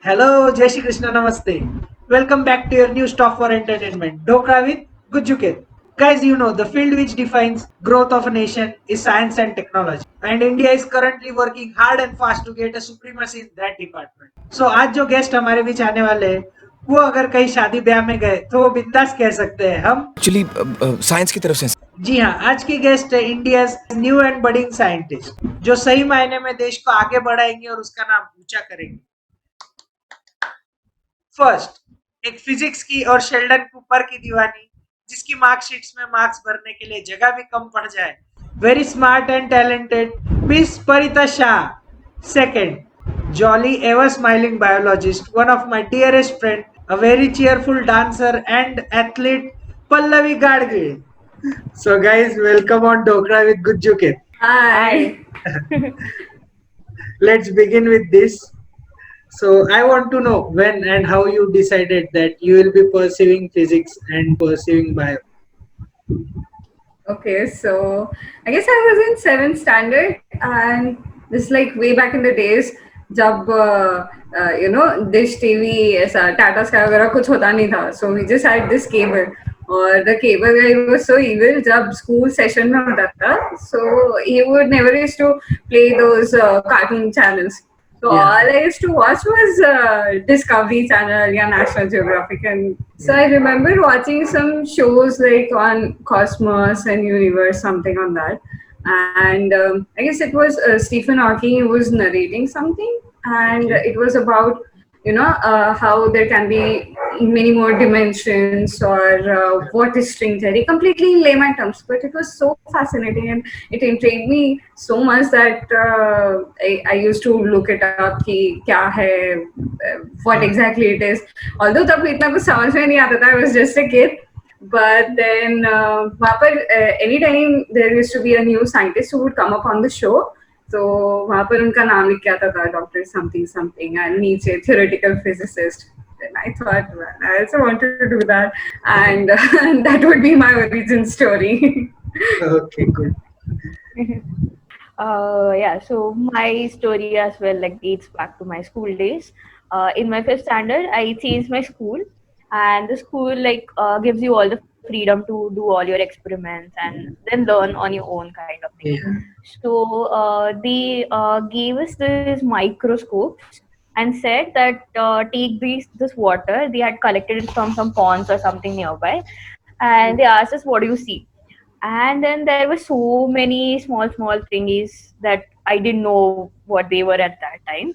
Hello, Jai Shri Krishna, Namaste. Welcome back to your new stop for entertainment, Dhokra with Gujjuket. Guys, you know the field which defines growth of a nation is science and technology, and India is currently working hard and fast to get a supremacy in that department. So आज जो guest हमारे बीच आने वाले हैं, वो अगर कहीं शादी ब्याह में गए तो वो बिंदास कह सकते हैं हम एक्चुअली साइंस की तरफ से जी हाँ। आज की गेस्ट है India new and budding scientist जो सही मायने में देश को आगे बढ़ाएंगे और उसका नाम ऊंचा करेंगे। फर्स्ट एक फिजिक्स की और शेल्डन कूपर की दीवानी जिसकी मार्कशीट्स में मार्क्स भरने के लिए जगह भी कम पड़ जाए। Very smart and talented miss परिता Shah. Second jolly ever smiling biologist one of my dearest friend a very cheerful dancer and athlete Pallavi Gadgil. So guys, welcome on Dokra with Gujjuket. Hi. Let's begin with this. So I want to know when and how you decided that you will be pursuing physics and pursuing bio. Okay, so I guess I was in seventh standard, and this like way back in the days, जब Dish TV ऐसा Tata Sky वगैरह कुछ होता नहीं था, so we just had this cable. और the cable guy was so evil. जब school session में होता था, so he would never used to play those cartoon channels. So Yeah. all I used to watch was Discovery Channel, yeah, National Geographic, and so I remember watching some shows like on Cosmos and Universe, something on that. And I guess it was Stephen Hawking who was narrating something, and Okay. it was about how there can be many more dimensions or what is string theory, completely in layman terms, but it was so fascinating and it intrigued me so much that I used to look it up ki kya hai, what exactly it is, although tab itna kuch samajh mein nahi aata tha. I was just a kid. But then वहाँ पर anytime there used to be a new scientist who would come up on the show. तो वहाँ पर उनका नाम लिख के आता था डॉक्टर समथिंग समथिंग एंड नीचे theoretical physicist. Then I thought, well, I also wanted to do that, and that would be my origin story. Okay, good. Yeah, so my story as well like dates back to my school days. In my fifth standard, I changed my school, and the school gives you all the freedom to do all your experiments and then learn on your own kind of thing. Yeah. So they gave us this microscopes and said that take this water. They had collected it from some ponds or something nearby, and they asked us, "What do you see?" And then there were so many small thingies that I didn't know what they were at that time.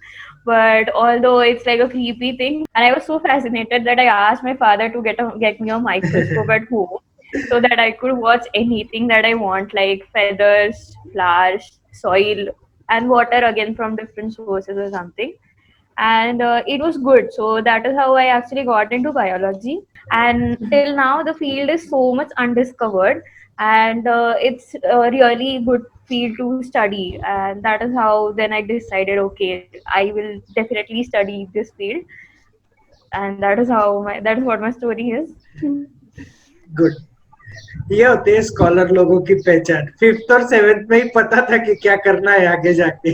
But although it's like a creepy thing, and I was so fascinated that I asked my father to get me a microscope at home so that I could watch anything that I want, like feathers, flowers, soil, and water again from different sources or something. And it was good. So that is how I actually got into biology. And till now, the field is so much undiscovered, and it's a really good field to study. And that is how then I decided, okay, I will definitely study this field. And that is what my story is. Good. ये होते हैं scholar लोगों की पहचान। Fifth और seventh में ही पता था कि क्या करना है आगे जाके।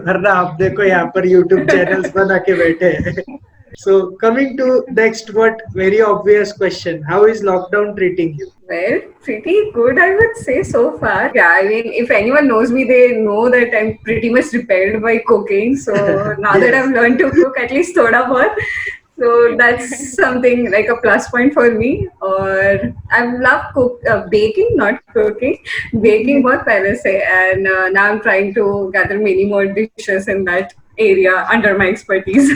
वरना आप देखो यहाँ पर यूट्यूब चैनल्स बना के बैठे हैं। So coming to next, what very obvious question: how is lockdown treating you? Well, pretty good, I would say so far. Yeah, I mean, if anyone knows me, they know that I'm pretty much repelled by cooking. So now that Yes. I've learned to cook at least thoda bahut, so that's something like a plus point for me. Or I've loved baking, not cooking. Baking bahut pehle se, and now I'm trying to gather many more dishes in that area under my expertise.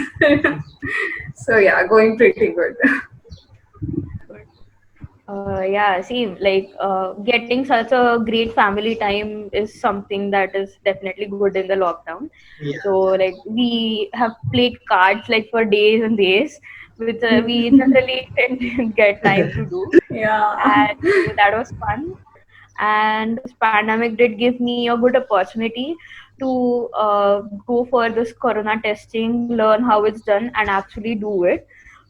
So yeah, going pretty good. Yeah, see, getting such a great family time is something that is definitely good in the lockdown. Yeah. So, like, we have played cards like for days and days, which we generally didn't get time to do. Yeah. And so that was fun. And this pandemic did give me a good opportunity to go for this corona testing, learn how it's done, and actually do it.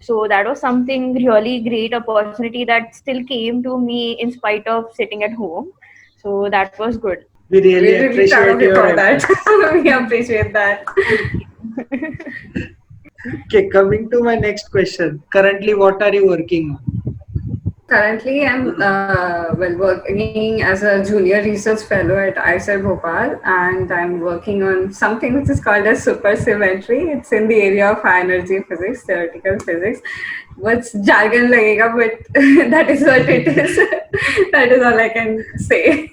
So that was something really great opportunity that still came to me in spite of sitting at home. So that was good. We really We're really proud appreciate of you your for that. efforts. We appreciate that. Okay, coming to my next question. Currently, what are you working on? Currently, I'm working as a junior research fellow at IISER Bhopal, and I'm working on something which is called as supersymmetry. It's in the area of high energy physics, theoretical physics. What's jargon lagega, but that is what it is. That is all I can say.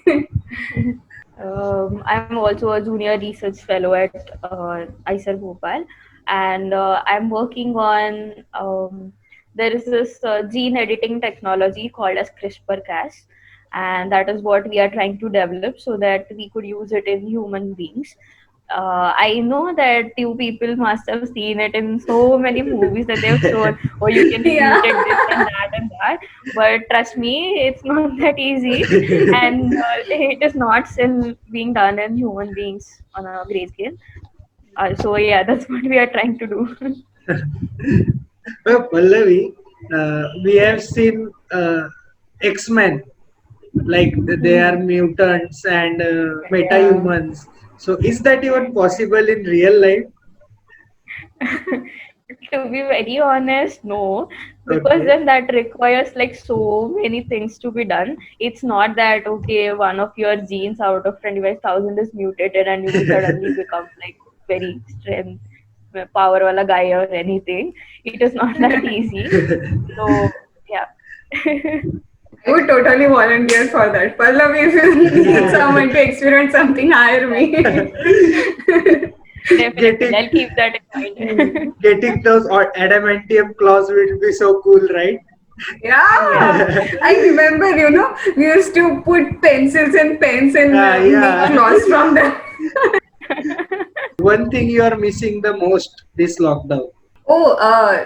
I'm also a junior research fellow at IISER Bhopal, and I'm working on there is this gene editing technology called as CRISPR-Cas, and that is what we are trying to develop so that we could use it in human beings. I know that you people must have seen it in so many movies that they've shown, oh, you can Yeah. mutate this and that. But trust me, it's not that easy, and it is not still being done in human beings on a great scale. So yeah, that's what we are trying to do. Well, Pallavi, we have seen X-Men, like they are mutants and Yeah. meta-humans. So, is that even possible in real life? To be very honest, no, because Okay. then that requires like so many things to be done. It's not that okay, one of your genes out of 25,000 is mutated and you will suddenly become like very strength, power wala guy or anything. It is not that easy. So yeah. I would totally volunteer for that. Pallavi, if you need someone to experiment something, hire me. Definitely, getting I'll keep that in mind. getting those adamantium claws will be so cool, right? Yeah, Yeah. I remember, we used to put pencils and pens and make Yeah. claws from them. One thing you are missing the most this lockdown. Oh,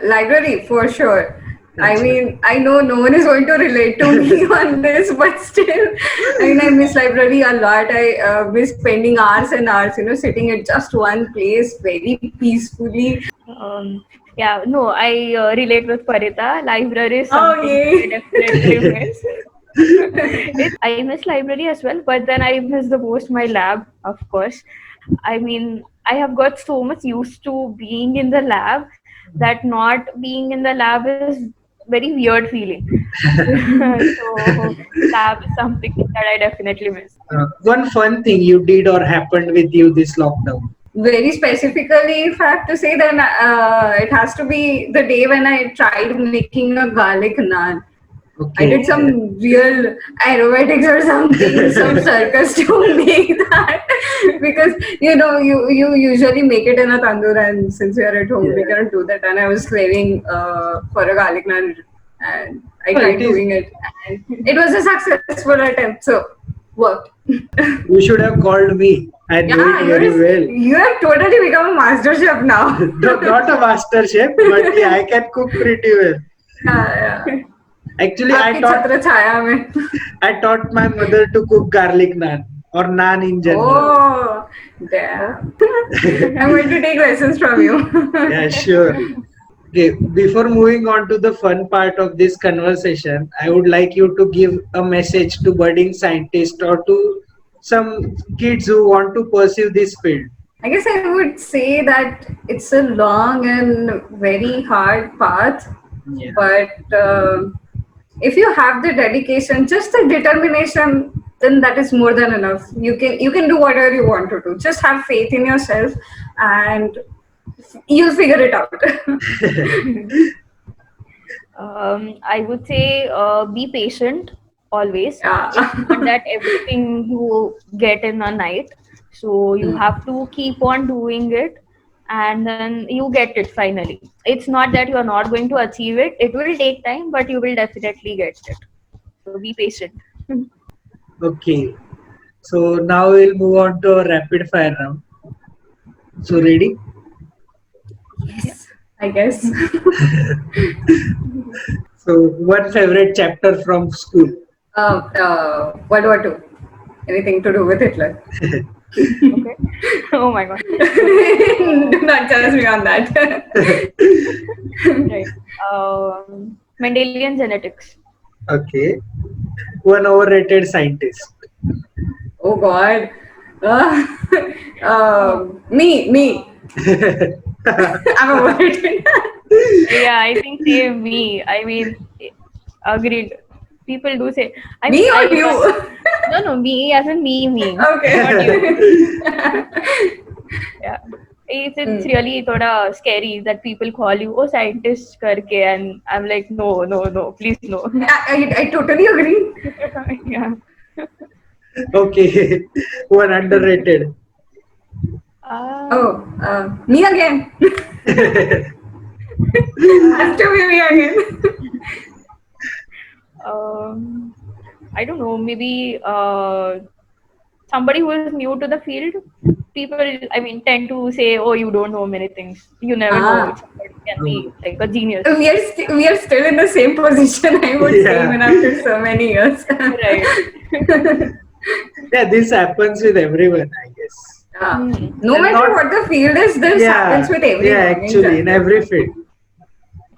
library for sure. I Acha. mean, I know no one is going to relate to me on this, but still, I mean, I miss library a lot. I miss spending hours and hours, sitting at just one place very peacefully. Yeah, no, I relate with Parita. Library is Oh, something I yay! definitely miss. I miss library as well, but then I miss the most my lab, of course. I mean, I have got so much used to being in the lab that not being in the lab is very weird feeling. So lab is something that I definitely miss. One fun thing you did or happened with you this lockdown. Very specifically, if I have to say, then it has to be the day when I tried making a garlic naan. I did Okay. some real aerobatics or something, some circus to make that because you usually make it in a tandoor, and since we are at home, we Yeah. cannot do that. And I was craving for a garlic naan, and I Oh, it tried is. doing it, and it was a successful attempt. So worked. You should have called me. I know Yeah, it very well. you have totally become a master chef now. Not a master chef, but yeah, I can cook pretty well. Yeah, yeah. Actually, आपकी छत्र छाया में. I taught my mother to cook garlic naan or naan in general. Oh, damn. I'm going to take lessons from you. Yeah, sure. Okay, before moving on to the fun part of this conversation, I would like you to give a message to budding scientists or to some kids who want to pursue this field. I guess I would say that it's a long and very hard path, Yeah. but if you have the dedication, just the determination, then that is more than enough. You can do whatever you want to do. Just have faith in yourself, and you'll figure it out. I would say be patient always. Yeah. It's not that everything you get in a night. So you have to keep on doing it and then you get it finally. It's not that you are not going to achieve it. It will take time, but you will definitely get it. So be patient. Okay, so now we'll move on to a rapid fire round. So, ready? I guess. So, one favorite chapter from school. What do I do? Anything to do with Hitler? Okay. Oh my god. Do not judge me on that. Right. Mendelian genetics. Okay, one overrated scientist. Oh God. Me. I'm avoidant. Yeah, I think same me. I mean, agreed. People do say. I Me mean, or you? no, me as in me. Okay. Not you. Yeah. It's Hmm. really thoda scary that people call you oh scientist karke and I'm like no please no. I totally agree. Yeah. Okay, one underrated. Oh, Um, me again. Has to be me again. um, I don't know, maybe somebody who is new to the field. People, I mean, tend to say, "Oh, you don't know many things. You never know. Ah, Somebody can Oh, be like a genius." we are still in the same position. I would say yeah, even after so many years. Right. yeah. This happens with everyone, I guess, Yeah. Hmm. No and matter not. what the field is, this happens Yeah, with yeah. everyone in Actually, in general. every field,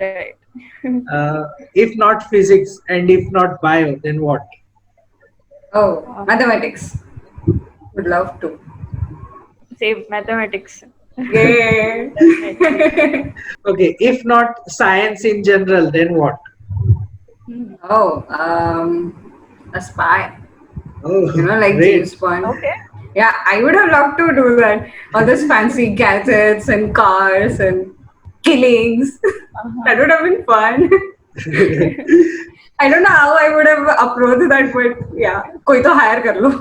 Right. if not physics and if not bio, then what? Oh, Uh, mathematics. Would love to. Say mathematics. Yay. Definitely. Okay, if not science in general, then what? Hmm. Oh, a spy. You Oh, know, like great. James Bond. Okay. Yeah, I would have loved to do that. All those fancy gadgets and cars and killings. That Uh-huh. would have been fun. I don't know how I would have approached that, but yeah, कोई तो hire कर लो.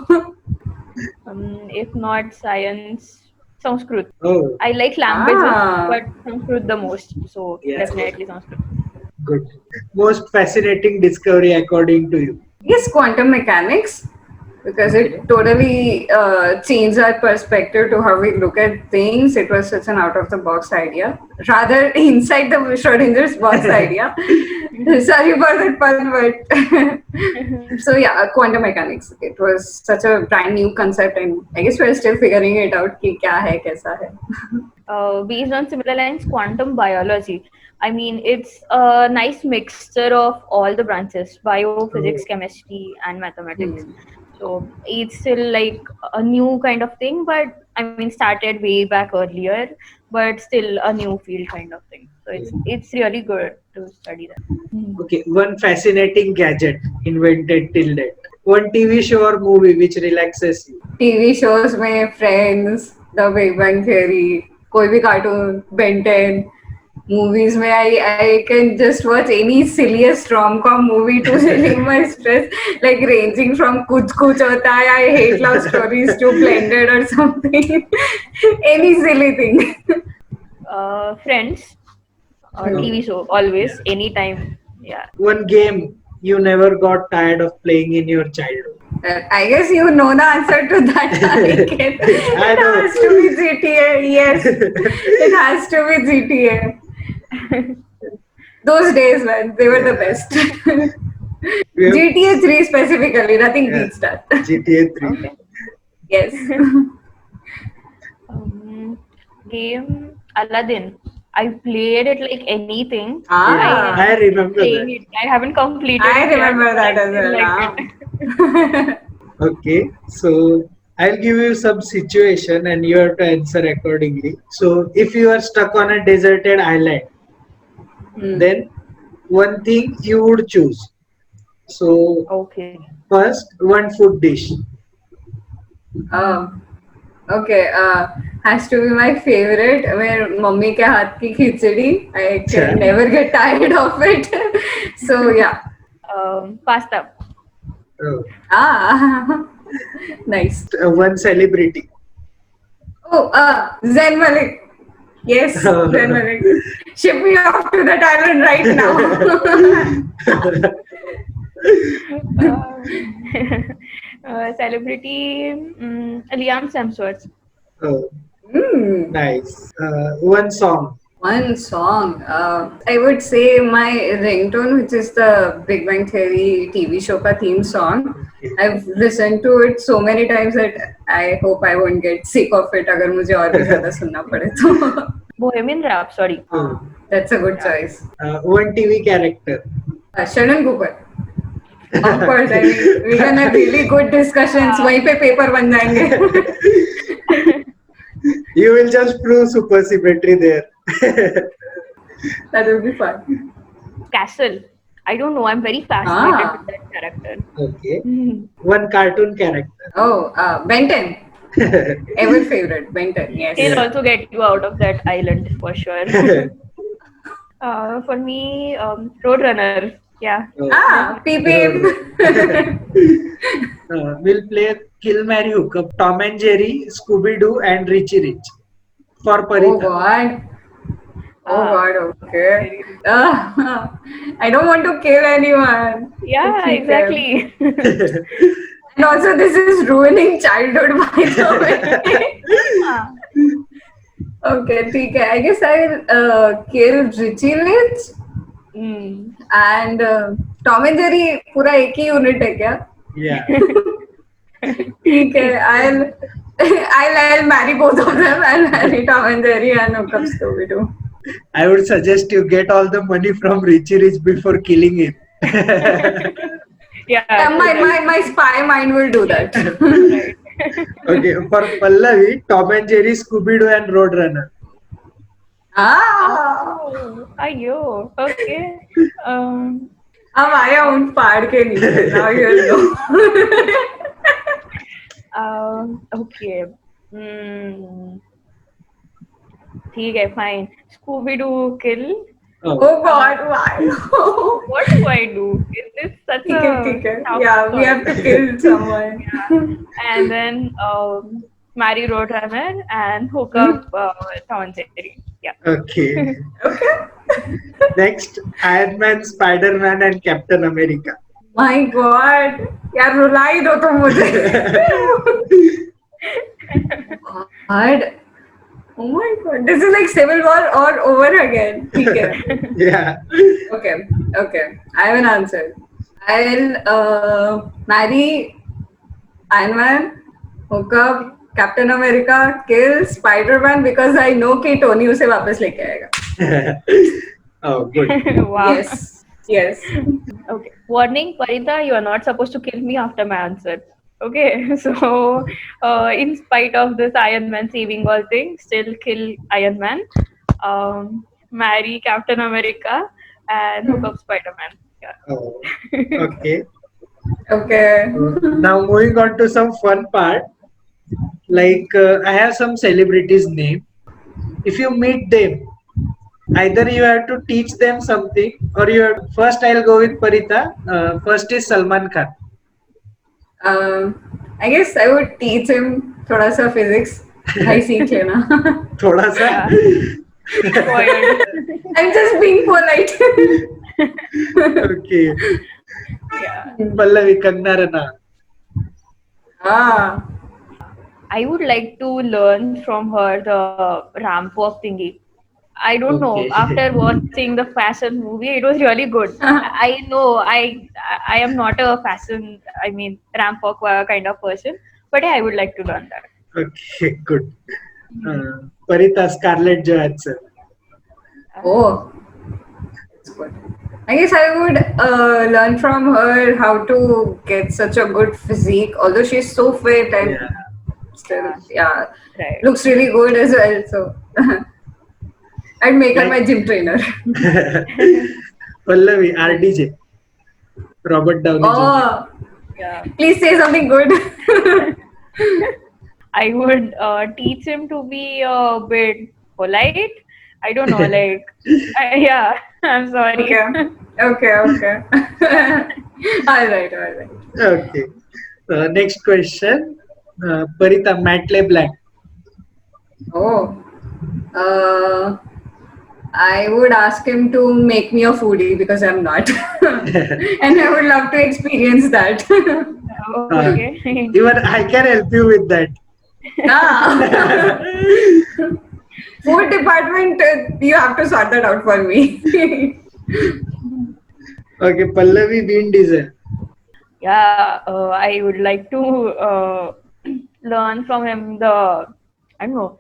If not science, Sanskrit. Oh, I like languages, Ah, but Sanskrit the most. So yeah, definitely Sanskrit. good. Most fascinating discovery according to you. yes, quantum mechanics, because Okay. it totally changed our perspective to how we look at things. It was such an out of the box idea, rather inside the Schrodinger's box idea. Sorry for that pun, but so yeah, quantum mechanics. It was such a brand new concept, and I guess we're still figuring it out. कि क्या है, कैसा है. Based on similar lines, quantum biology. I mean, it's a nice mixture of all the branches bio, physics, Oh, chemistry, and mathematics. Hmm. So it's still like a new kind of thing, but I mean, started way back earlier, but still a new field kind of thing. So it's really good to study that. Mhm. okay. One fascinating gadget invented till date. One TV show or movie which relaxes you. TV shows में Friends, The Big Bang Theory, कोई भी cartoon, Ben 10. Movies में I can just watch any silliest rom-com movie to relieve my stress, like ranging from कुछ कुछ होता है, I hate love stories to Blended or something. Any silly thing. Friends, Hmm. TV show, always, anytime. Yeah. One game you never got tired of playing in your childhood. I guess you know the answer to that. Aniket. I It know. has to be GTA. Yes, it has to be GTA. Those days, man, they were the best. We have- GTA 3 specifically, nothing Yeah. beats that. GTA 3. Okay. Yes. Game Aladdin. I played it like anything. Ah. I remember Playing that. it. I haven't completed I it yet, remember but that I as still well. liked Ah. Okay, so I'll give you some situation and you have to answer accordingly. So if you are stuck on a deserted island, Hmm. then one thing you would choose. So Okay. first, one food dish. Oh, okay. Has to be my favorite. मेरे mummy के हाथ की खिचड़ी. I अच्छा. can never get tired of it. So yeah. Pasta. Oh, Ah, nice. one celebrity. Oh, Zen Malik. Yes, Zen Malik. Ship me off to that island right now. Celebrity. Liam Hemsworth. Oh, Hmm. nice. One song. One song. I would say my ringtone, which is the Big Bang Theory TV show ka theme song. I've listened to it so many times that I hope I won't get sick of it अगर मुझे और भी ज़्यादा सुनना पड़े तो. Bohemian Rhapsody. Oh. That's a good choice. One TV character. Sheldon Cooper. Of course, I mean, we're gonna have really good discussions. वहीं पे paper बन जाएंगे. You will just prove super symmetry there. That would be fun. Castle. I don't know. I'm very fascinated Ah. with that character. Okay. Mhm. One cartoon character. Oh, Ben 10. Ever favorite, Ben 10. Yes. He'll Yeah. also get you out of that island for sure. For me, Roadrunner. Yeah. Ah, Peep Peep. We'll play Kill, Marry, Hook Up, Tom and Jerry, Scooby Doo, and Richie Rich for Oh Parita. God. Oh Ah, God, okay. I don't want to kill anyone. Yeah, Keep them. exactly. And also, this is ruining childhood, by the way. Ah, Okay, ठीक है. I guess I'll kill Richie Rich mm. and Tom and Jerry पूरा एक ही unit है क्या? Yeah. ठीक है. I'll marry both of them. I'll marry Tom and Jerry and hook up Scooby Doo. I would suggest you get all the money from Richie Rich before killing him. Yeah. My spy mind will do that. Right. Okay, for Pallavi, Tom and Jerry, Scooby Doo, and Roadrunner. Ah. Oh, ayo. Okay. अब आया उन पहाड़ के नीचे. Now you know. Okay. Hmm. ठीक है, fine. Scooby Doo kill. Oh. Oh God, why? What do I do? Is this such a ठीक है. tough Yeah, we have to choice? kill someone. And then marry Roadrunner and hook up Tom and Jerry. Yeah. Okay. Okay. Next, Iron Man, Spider Man, and Captain America. My God, यार रुला ही दो तुम मुझे. God. Oh my God, this is like Civil War all over again. ठीक है. Yeah. Okay. I have an answer. I'll marry Iron Man, hook up Captain America, kill Spider-Man because I know कि Tony उसे वापस लेके आएगा. Oh, good. Wow. Yes. Okay. Warning, Parita, you are not supposed to kill me after my answer. Okay. So, in spite of this Iron Man saving all things, still kill Iron Man, marry Captain America, and hook up Spider-Man. Yeah. Oh, okay. Okay. Now moving on to some fun part. Like I have some celebrities' name. If you meet them, either you have to teach them something, or you have, first I'll go with Parita. First is Salman Khan. I guess I would teach him थोड़ा सा physics. I सीख लेना. थोड़ा सा. Spoiled. I'm just being polite. Okay. Yeah. Pallavi, Kangna Rana. Ah. I would like to learn from her the ramp walk thingy. I don't know. Okay. After watching the fashion movie, it was really good. I know I am not a fashion, I mean ramp walk kind of person, but yeah, I would like to learn that. Okay, good. Parita, Scarlett Johansson. Oh. That's good. I guess I would learn from her how to get such a good physique. Although she's so fit and Yeah. still, yeah, Right. looks really good as well. So I'd make her my gym trainer. Pallavi, RDJ. Robert Downey Jr. Oh, Yeah. please say something good. I would teach him to be a bit polite. I don't know, like, yeah, I'm sorry. Okay. All right. Okay. Next question. Parita, Matt LeBlanc. Oh, I would ask him to make me a foodie because I'm not, and I would love to experience that. Okay. Even I can help you with that. Ah. Food department, you have to sort that out for me. Okay, Pallavi, Vin Diesel. Yeah, I would like to learn from him I don't know,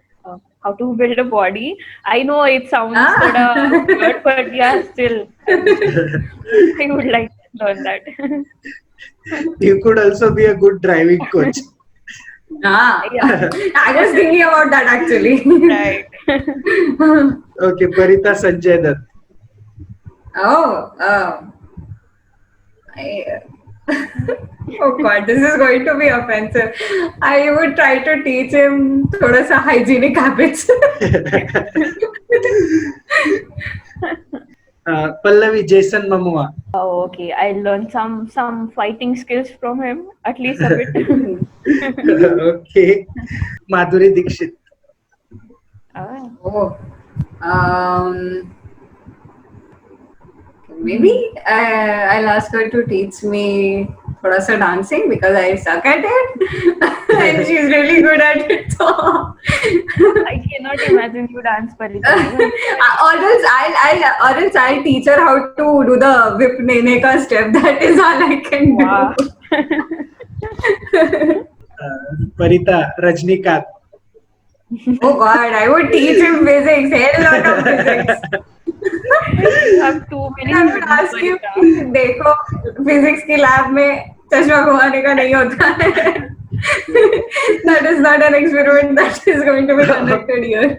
how to build a body. I know it sounds sort of weird, but yeah, still, I would like to learn that. You could also be a good driving coach. Ah, Yeah, I was thinking about that actually. right. Okay, Parita Sanjay Dutt. Oh, I, oh God, this is going to be offensive. I would try to teach him thoda sa hygienic habits. Pallavi Jason Momoa. Oh, okay. I learned some fighting skills from him, at least a bit. Okay. Madhuri Dixit. Ah. Oh, um, maybe I'll ask her to teach me thoda sa dancing because I suck at it, and she's really good at it. So, I cannot imagine you dance, Parita. or else I'll teach her how to do the whip nene ka step. That is all I can Wow. do. Parita Rajnikant. Oh God, I would teach him physics, hell lot of physics. You have too many I would students, ask him, Parita. देखो physics की lab में चश्मा घुमाने का नहीं होता है. That is not an experiment that is going to be conducted here.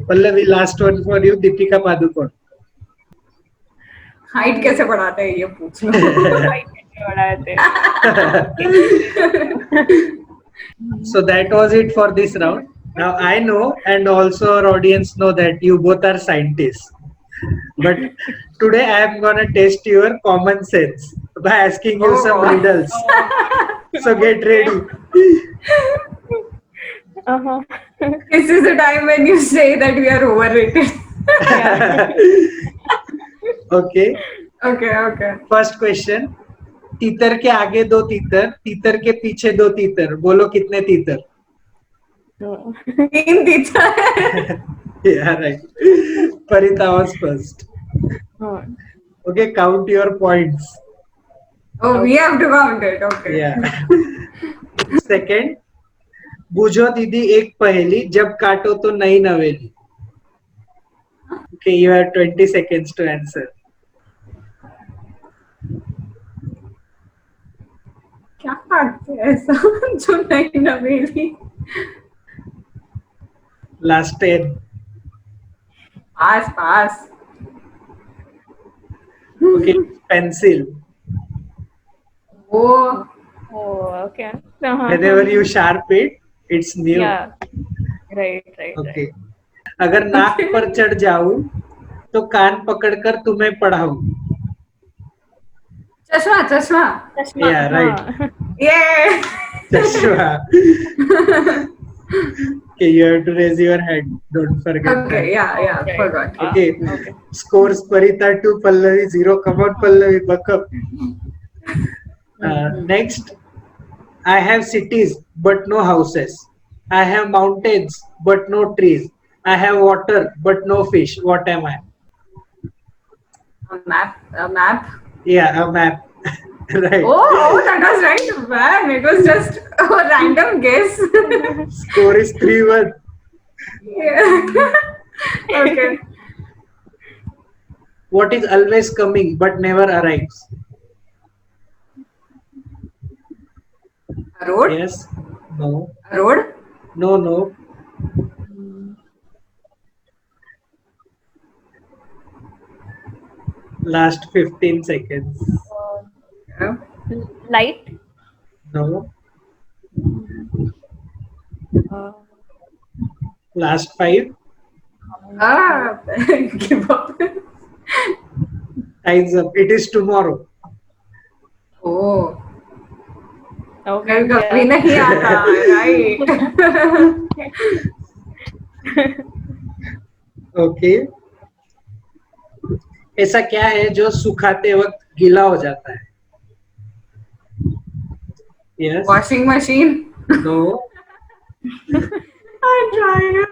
Pallavi, last one for you, Deepika Padukone. Height कैसे बढ़ाते हैं ये पूछ लो. I can So that was it for this round. Now I know, and also our audience know that you both are scientists. But today I am gonna test your common sense by asking you Oh, some God. riddles. So get ready. Uh-huh. This is the time when you say that we are overrated. Okay. Okay. First question. तीतर के आगे दो तीतर, तीतर के पीछे दो तीतर. बोलो कितने तीतर? तीन teacher. Yeah, right. Parita was first. Oh. Okay, count your points. Oh, we have to count it. Okay. Yeah. Second, बूझो दीदी एक पहेली, जब काटो तो नई नवेली. Okay, you have 20 seconds to answer. क्या काटते हैं ऐसा जो नहीं नवेली. Last 10. Pass. Okay, pencil. Oh, Oh, okay. Uh-huh. Whenever you sharp it, it's new. Yeah. Right. Okay. अगर नाक पर चढ़ जाऊं तो कान पकड़कर तुम्हें पढ़ाऊं. चश्मा. Yeah, right. हाँ. Yeah. Chashma. Okay, you have to raise your hand. Don't forget. Okay, that. yeah, Okay. forgot. Okay. Okay. Scores Parita 2, Pallavi 0. Come on, Pallavi, buck up. Next, I have cities but no houses. I have mountains but no trees. I have water but no fish. What am I? A map. Yeah, a map. Right. Oh, that was right, man. It was just a random guess. Score is 3-1. Yeah. Okay. What is always coming but never arrives? A road? Yes. No. A road? No. Last 15 seconds. Yeah. Light. No. Uh, Last 5. Give up. Time's up. It is tomorrow. Oh. okay. कभी नहीं आता. Right. Okay. ऐसा क्या है जो सुखाते वक्त गीला हो जाता है? Yes. Washing machine. No. I'm trying.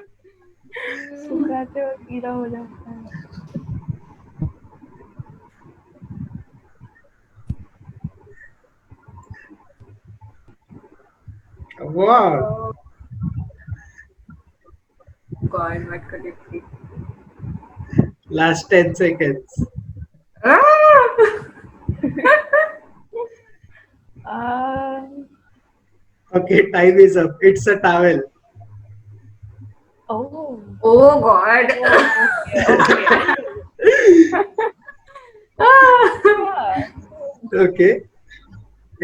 सुखाते और गीला हो जाता है. Wow. God, what could it be? Last 10 seconds. Ah! Okay, time is up. It's a towel. Oh. Oh God. Okay,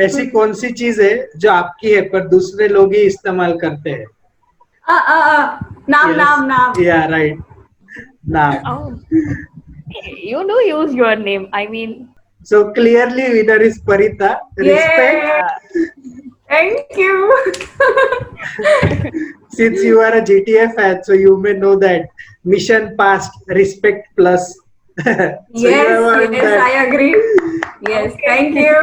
ऐसी कौन सी चीज है जो आपकी है पर दूसरे लोग ही इस्तेमाल करते हैं? Naam, naam, naam. या राइट, नाम. Oh, you do use your name. I mean, So clearly winner is Parita. Respect. Yay. Thank you. Since you are a GTA fan, so you may know that mission passed, respect plus. So you Yes, have earned yes, that. I agree. Yes, Okay. thank you.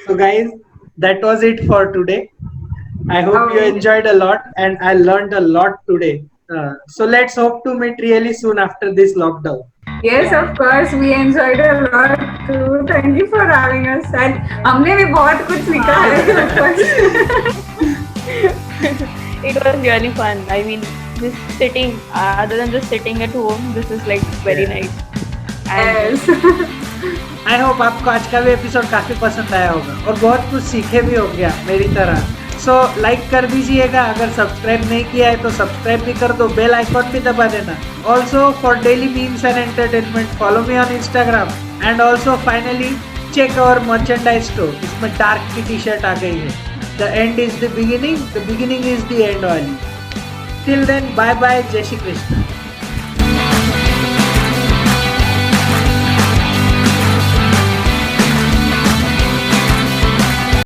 So guys, that was it for today. I hope you Oh. enjoyed a lot and I learned a lot today. So let's hope to meet really soon after this lockdown. Yes, of course, we enjoyed a lot too. Thank you for having us. And हमने भी बहुत कुछ सीखा है. it was really fun. I mean, just sitting, other than just sitting at home, this is like very Yeah. nice. And Yes. I hope आपको आज का भी एपिसोड काफी पसंद आया होगा और बहुत कुछ सीखे भी हो गया मेरी तरह. सो लाइक कर दीजिएगा, अगर सब्सक्राइब नहीं किया है तो सब्सक्राइब भी कर दो, बेल आइकॉन भी दबा देना. Also for daily memes and entertainment follow me on Instagram. And also finally check our merchandise store. इसमें डार्क की टी शर्ट आ गई है. The end is the beginning is the end वाली. टिल देन बाय बाय, जय श्री कृष्ण.